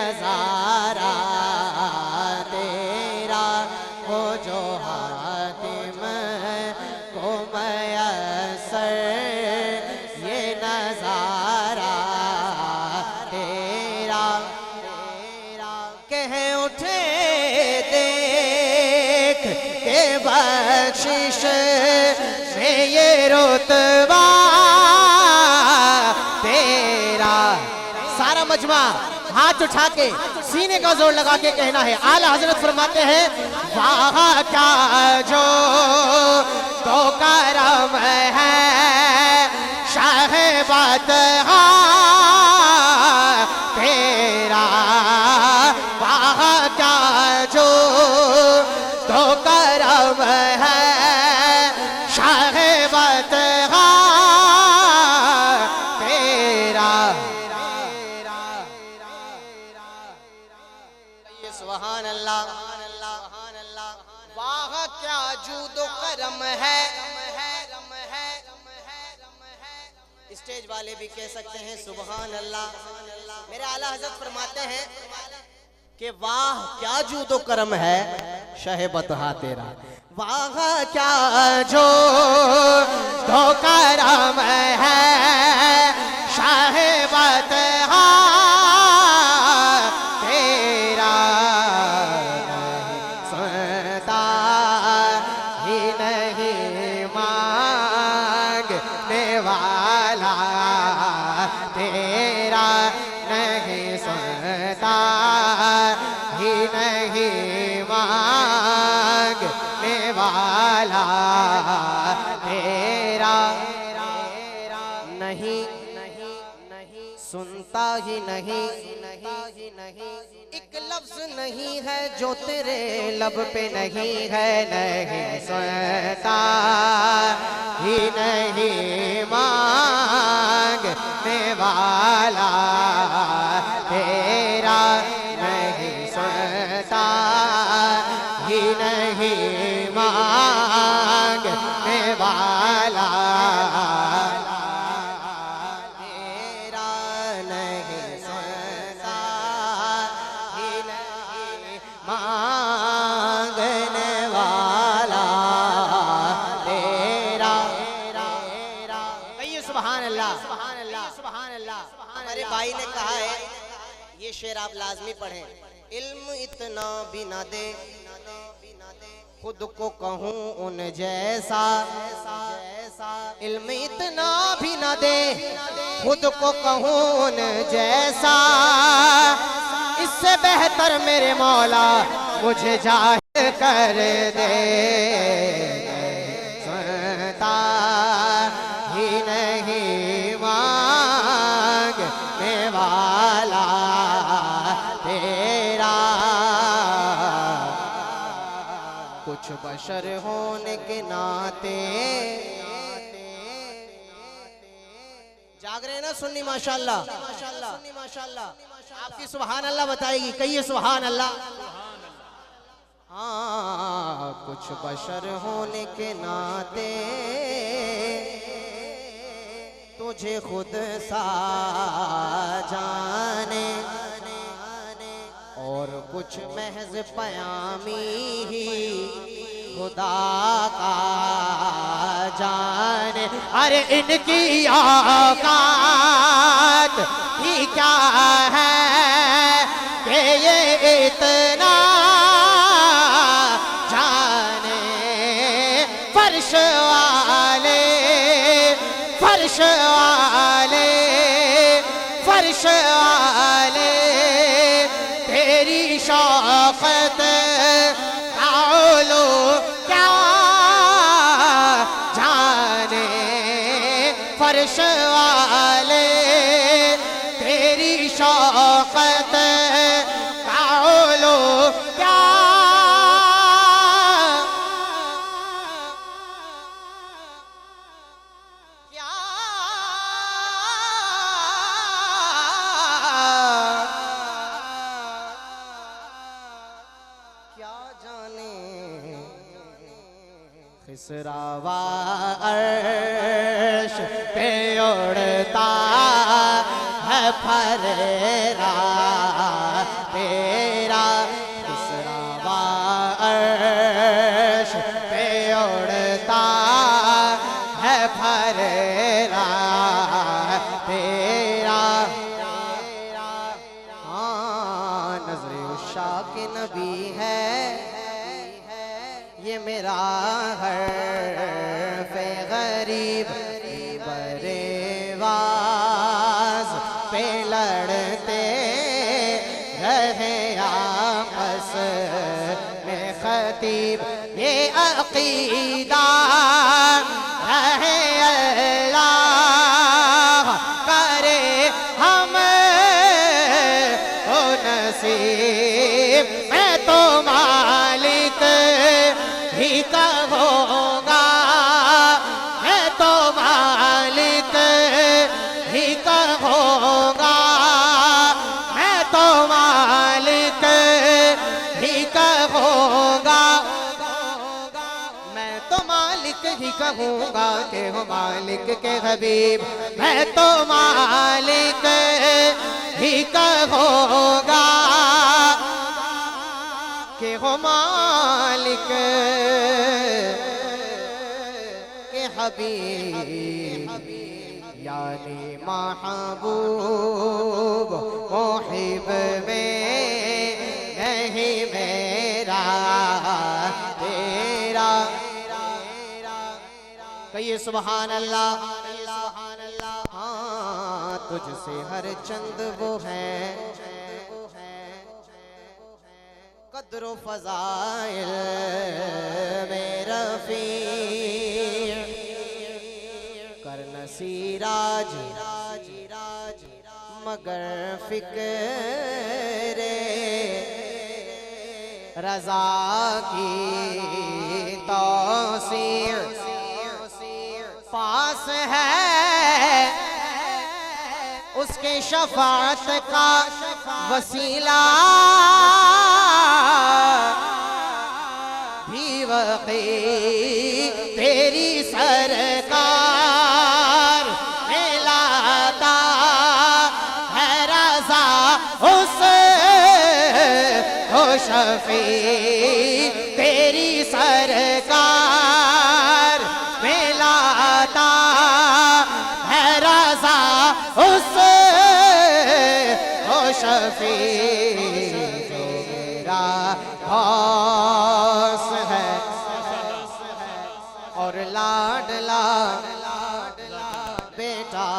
नजारा तेरा हो जो हातिम को मयसर, ये नजारा तेरा कह उठे देख के बख्शिश में ये रुतबा तेरा। सारा मजमा हाथ उठा के सीने का जोर लगा के कहना है। आला हजरत फरमाते हैं वाह क्या जो तो करम है शाहबात तेरा, वाह क्या जो तो करम है शाहबात तेरा। सुभान अल्लाह, वाह क्या जूदो करम है। स्टेज वाले भी कह सकते हैं सुभान अल्लाह। मेरे आला हज़रत फरमाते हैं कि वाह क्या जूदो करम है शहबतहा तेरा, वाह क्या जो तो करम है शहबतहा तेरा। सुनता ही नहीं मांगने वाला तेरा, नहीं सुनता ही नहीं मांगने वाला तेरा, नहीं सुनता ही नहीं, एक लफ्ज नहीं है जो तेरे लब पे नहीं है, नहीं सुनता ही नहीं मांगने वाला तेरा, नहीं सुनता ही नहीं मांगने वाला तेरा, नहीं सुनता ही नहीं मांगने वाला तेरा। कहिए सुभान अल्लाह, सुभान अल्लाह, सुभान अल्लाह। हमारे भाई ने कहा है ये शेर आप लाजमी पढ़ें। इल्म इतना भी ना दे खुद को कहूँ उन जैसा, इल्म इतना भी ना दे खुद को कहूँ उन जैसा, इससे बेहतर मेरे मौला मुझे जाहिर कर दे। सुनता ही नहीं मांगने वाला तेरा, कुछ बशर होने के नाते जाग रहे ना सुन्नी माशाल्लाह, सुन्नी माशाल्लाह। आपकी सुभान अल्लाह बताएगी, कहिए सुभान अल्लाह। हाँ कुछ बशर होने के नाते तुझे खुद सा जाने, और कुछ महज पयामी ही खुदा का जाने। अरे इनकी औकात ही क्या है कि ये इतना जाने, फर्श वाले फर्श वाले फर्श वाले तेरी शौकत कालो क्या जाने, फर्श वाले तेरी शौकत कालो क्या। खिसरावा अर्श पे उड़ता है फरेरा तेरा, दूसरा अर्श पे उड़ता है फरेरा तेरा। हाँ नजरे उषा के नबी है ये मेरा हर्फ गरीब, बरेवाज पे लड़ते रहे आपस में खतीब, ये अकीदा रहे अल्लाह करे हम ओ नसीब। मैं तो मालिक ही कहूँगा, मैं तो मालिक ही कहूँगा, मैं तो मालिक ही कहूँगा, मैं तो मालिक ही कहूँगा के हो मालिक के हबीब। मैं तो मालिक ही कहूँगा के हो मालिक के हबीब, यानी महबूब मुहिब में नहीं मेरा तेरा। कहिए सुभान अल्लाह। हाँ तुझसे हर चंद वो है कद्र फज़ाइल में रफ़ी, कर नसीराज मगर फिक्रे रज़ा की तौसीर पास है, उसके शफाअत का वसीला भी वक़ी तेरी सरकार में लाता है रज़ा उस हो शफी तेरी सरकार में लाता है रज़ा उस हो शफी जो मेरा खास है और लाडला बेटा